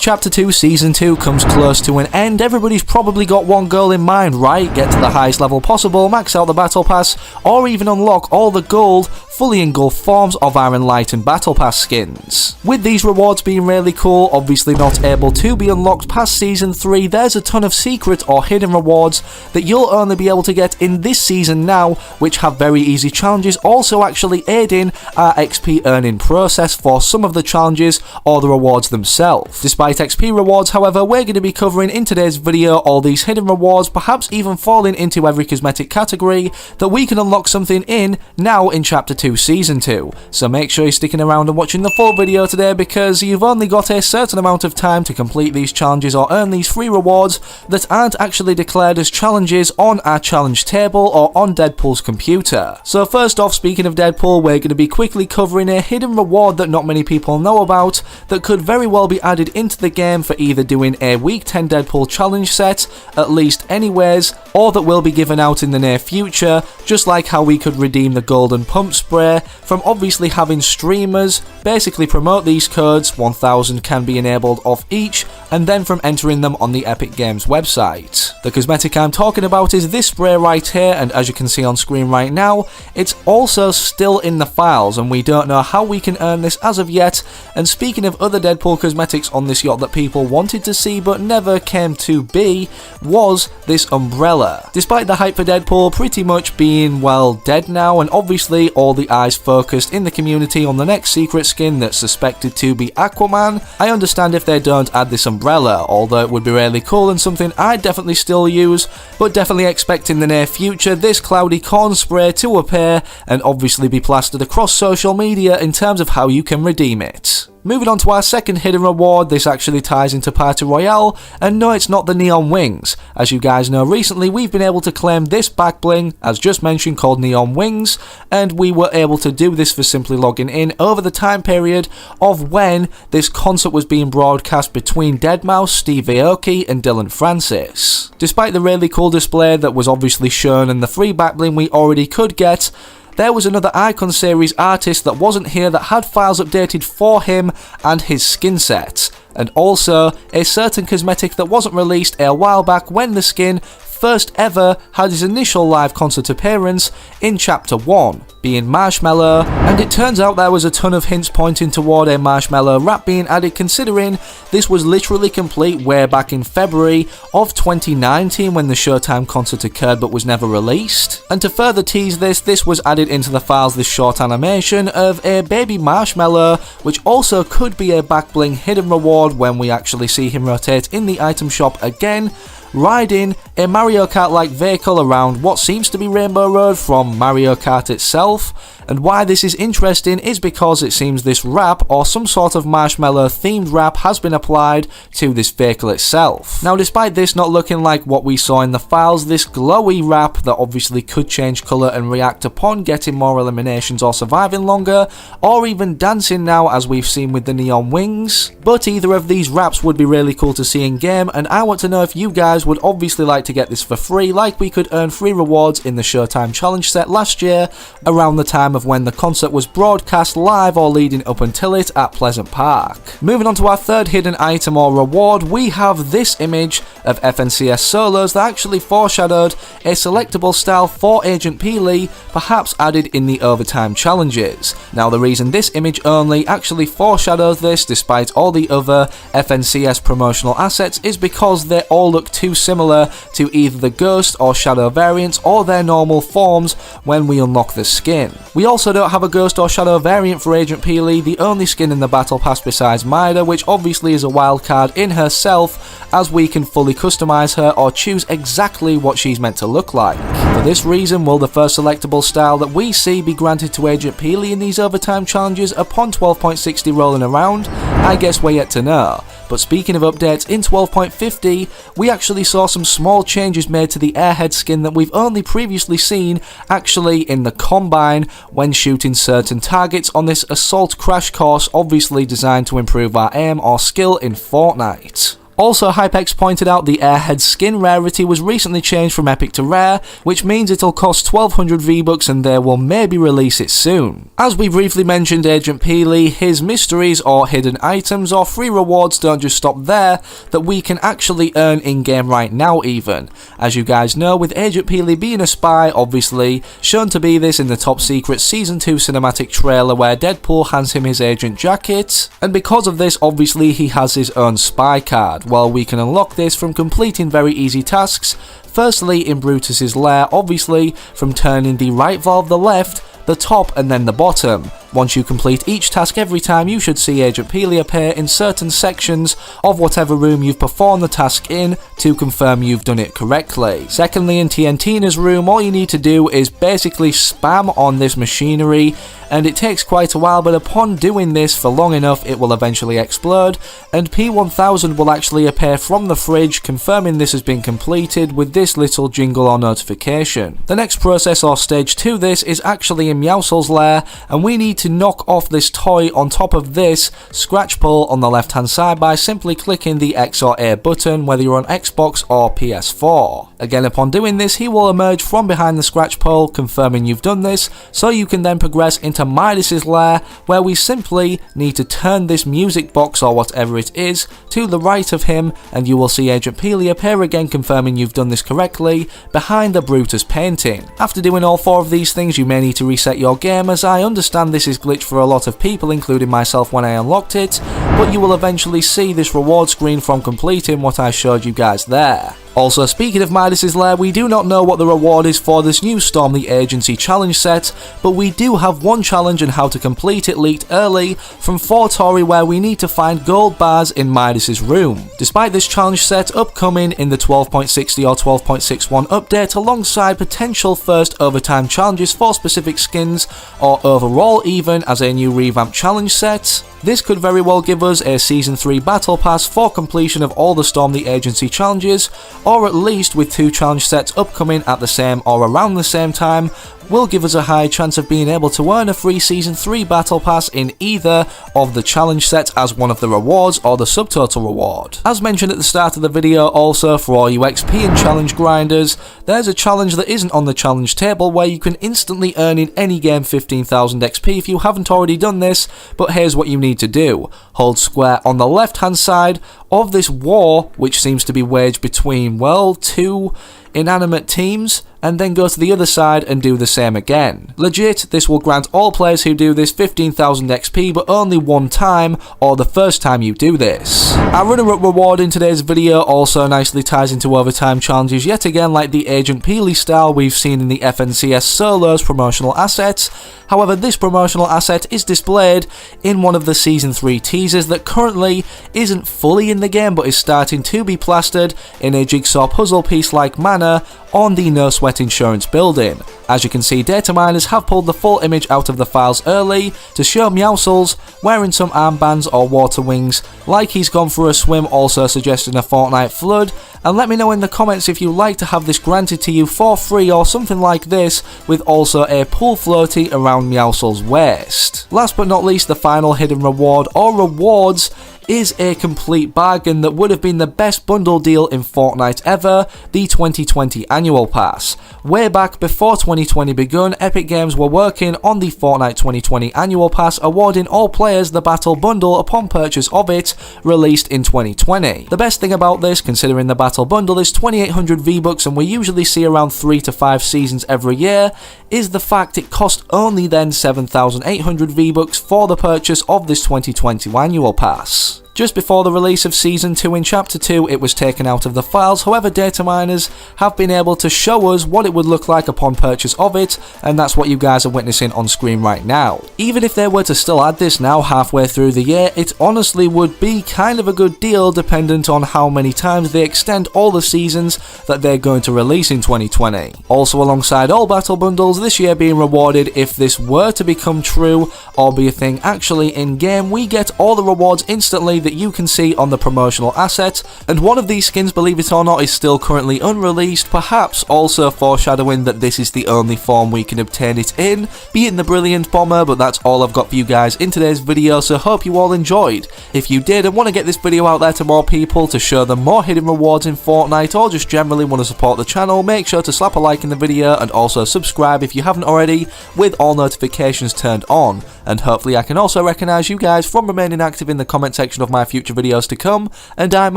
Chapter 2 Season 2 comes close to an end. Everybody's probably got one goal in mind, right? Get to the highest level possible, max out the battle pass, or even unlock all the gold, fully engulfed forms of our enlightened battle pass skins. With these rewards being really cool, obviously not able to be unlocked past Season 3, there's a ton of secret or hidden rewards that you'll only be able to get in this season now, which have very easy challenges, also actually aiding our XP earning process for some of the challenges or the rewards themselves. Despite XP rewards, however, we're going to be covering in today's video all these hidden rewards, perhaps even falling into every cosmetic category that we can unlock something in now in Chapter 2 Season 2. So make sure you're sticking around and watching the full video today, because you've only got a certain amount of time to complete these challenges or earn these free rewards that aren't actually declared as challenges on our challenge table or on Deadpool's computer. So first off, speaking of Deadpool, we're going to be quickly covering a hidden reward that not many people know about that could very well be added into the game for either doing a week 10 Deadpool challenge set, at least anyways, or that will be given out in the near future, just like how we could redeem the golden pump spray from obviously having streamers basically promote these codes. 1000 can be enabled off each, and then from entering them on the Epic Games website. The cosmetic I'm talking about is this spray right here, and as you can see on screen right now, it's also still in the files, and we don't know how we can earn this as of yet. And speaking of other Deadpool cosmetics on this yacht that people wanted to see but never came to be, was this umbrella. Despite the hype for Deadpool pretty much being, well, dead now, and obviously all the eyes focused in the community on the next secret skin that's suspected to be Aquaman, I understand if they don't add this umbrella, although it would be really cool and something I'd definitely still use, but definitely expect in the near future this cloudy corn spray to appear and obviously be plastered across social media in terms of how you can redeem it. Moving on to our second hidden reward, this actually ties into Party Royale, and no, it's not the neon wings. As you guys know, recently we've been able to claim this back bling, as just mentioned, called neon wings, and we were able to do this for simply logging in over the time period of when this concert was being broadcast between Deadmau5, Steve Aoki, and Dylan Francis. Despite the really cool display that was obviously shown and the free back bling we already could get, there was another Icon Series artist that wasn't here that had files updated for him and his skin set, and also a certain cosmetic that wasn't released a while back when the skin first ever had his initial live concert appearance in Chapter 1, being Marshmallow, and it turns out there was a ton of hints pointing toward a Marshmallow rap being added, considering this was literally complete way back in February of 2019 when the Showtime concert occurred but was never released. And to further tease this was added into the files this short animation of a baby Marshmallow, which also could be a back bling hidden reward when we actually see him rotate in the item shop again, riding a Mario Kart-like vehicle around what seems to be Rainbow Road from Mario Kart itself. And why this is interesting is because it seems this wrap, or some sort of marshmallow themed wrap, has been applied to this vehicle itself. Now, despite this not looking like what we saw in the files, this glowy wrap that obviously could change colour and react upon getting more eliminations or surviving longer, or even dancing now as we've seen with the neon wings. But either of these wraps would be really cool to see in game, and I want to know if you guys would obviously like to get this for free, like we could earn free rewards in the Showtime challenge set last year around the time of when the concert was broadcast live or leading up until it at Pleasant Park. Moving on to our third hidden item or reward, we have this image of FNCS solos that actually foreshadowed a selectable style for Agent Peely, perhaps added in the overtime challenges. Now, the reason this image only actually foreshadows this despite all the other FNCS promotional assets is because they all look too similar to either the Ghost or Shadow variants or their normal forms when we unlock the skin. We also don't have a Ghost or Shadow variant for Agent Peely, the only skin in the Battle Pass besides Maida, which obviously is a wildcard in herself, as we can fully customize her or choose exactly what she's meant to look like. For this reason, will the first selectable style that we see be granted to Agent Peely in these overtime challenges upon 12.60 rolling around? I guess we're yet to know. But speaking of updates, in 12.50, we actually saw some small changes made to the Airhead skin that we've only previously seen actually in the Combine when shooting certain targets on this assault crash course, obviously designed to improve our aim or skill in Fortnite. Also, Hypex pointed out the Airhead skin rarity was recently changed from epic to rare, which means it'll cost 1200 V-Bucks and they will maybe release it soon. As we briefly mentioned Agent Peely, his mysteries or hidden items or free rewards don't just stop there, that we can actually earn in-game right now even. As you guys know, with Agent Peely being a spy, obviously, shown to be this in the top secret Season 2 cinematic trailer where Deadpool hands him his agent jacket, and because of this obviously he has his own spy card. Well, we can unlock this from completing very easy tasks, firstly in Brutus's lair, obviously from turning the right valve the left, the top and then the bottom. Once you complete each task every time, you should see Agent Peely appear in certain sections of whatever room you've performed the task in to confirm you've done it correctly. Secondly, in TNTina's room, all you need to do is basically spam on this machinery, and it takes quite a while, but upon doing this for long enough it will eventually explode, and P1000 will actually appear from the fridge confirming this has been completed with this little jingle or notification. The next process or stage to this is actually in Meowscles' lair, and we need to knock off this toy on top of this scratch pole on the left hand side by simply clicking the X or A button, whether you're on Xbox or PS4. Again, upon doing this he will emerge from behind the scratch pole confirming you've done this, so you can then progress into Midas's lair, where we simply need to turn this music box or whatever it is to the right of him, and you will see Agent Peely appear again confirming you've done this correctly behind the Brutus painting. After doing all 4 of these things you may need to reset your game, as I understand this is glitched for a lot of people including myself when I unlocked it, but you will eventually see this reward screen from completing what I showed you guys there. Also, speaking of Midas's lair, we do not know what the reward is for this new Storm the Agency challenge set, but we do have one challenge and how to complete it leaked early from 4Tori, where we need to find gold bars in Midas's room. Despite this challenge set upcoming in the 12.60 or 12.61 update, alongside potential first overtime challenges for specific skins, or overall even as a new revamped challenge set, this could very well give us a Season 3 Battle Pass for completion of all the Storm the Agency challenges, or at least with 2 challenge sets upcoming at the same or around the same time, will give us a high chance of being able to earn a free Season 3 Battle Pass in either of the challenge sets as one of the rewards or the subtotal reward. As mentioned at the start of the video, also for all you XP and challenge grinders, there's a challenge that isn't on the challenge table where you can instantly earn in any game 15,000 XP if you haven't already done this, but here's what you need to do. Hold square on the left hand side of this war, which seems to be waged between, well, 2 inanimate teams, and then go to the other side and do the same again. Legit, this will grant all players who do this 15,000 XP, but only one time, or the first time you do this. Our runner-up reward in today's video also nicely ties into overtime challenges yet again, like the Agent Peely style we've seen in the FNCS Solos promotional assets. However, this promotional asset is displayed in one of the Season 3 teasers that currently isn't fully in the game but is starting to be plastered in a jigsaw puzzle piece like manner on the No Sweat Insurance building. As you can see, data miners have pulled the full image out of the files early to show Meowscles wearing some armbands or water wings like he's gone for a swim, also suggesting a Fortnite flood, and let me know in the comments if you'd like to have this granted to you for free or something like this, with also a pool floaty around Meowscles' waist. Last but not least, the final hidden reward or rewards is a complete bargain that would have been the best bundle deal in Fortnite ever, the 2020 Annual Pass. Way back before 2020 begun, Epic Games were working on the Fortnite 2020 Annual Pass, awarding all players the Battle Bundle upon purchase of it, released in 2020. The best thing about this, considering the Battle Bundle is 2,800 V-Bucks and we usually see around 3 to 5 seasons every year, is the fact it cost only then 7,800 V-Bucks for the purchase of this 2020 Annual Pass. Just before the release of Season 2 in Chapter 2, it was taken out of the files, however data miners have been able to show us what it would look like upon purchase of it, and that's what you guys are witnessing on screen right now. Even if they were to still add this now halfway through the year, it honestly would be kind of a good deal dependent on how many times they extend all the seasons that they're going to release in 2020. Also, alongside all battle bundles this year being rewarded, if this were to become true or be a thing actually in game, we get all the rewards instantly that you can see on the promotional asset, and one of these skins, believe it or not, is still currently unreleased, perhaps also foreshadowing that this is the only form we can obtain it in, being the Brilliant Bomber. But that's all I've got for you guys in today's video, so hope you all enjoyed. If you did and want to get this video out there to more people to show them more hidden rewards in Fortnite, or just generally want to support the channel, make sure to slap a like in the video and also subscribe if you haven't already, with all notifications turned on. And hopefully I can also recognise you guys from remaining active in the comment section of my future videos to come, and I'm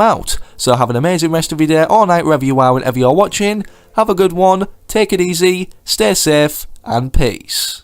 out. So have an amazing rest of your day or night wherever you are, whenever you're watching. Have a good one, take it easy, stay safe, and peace.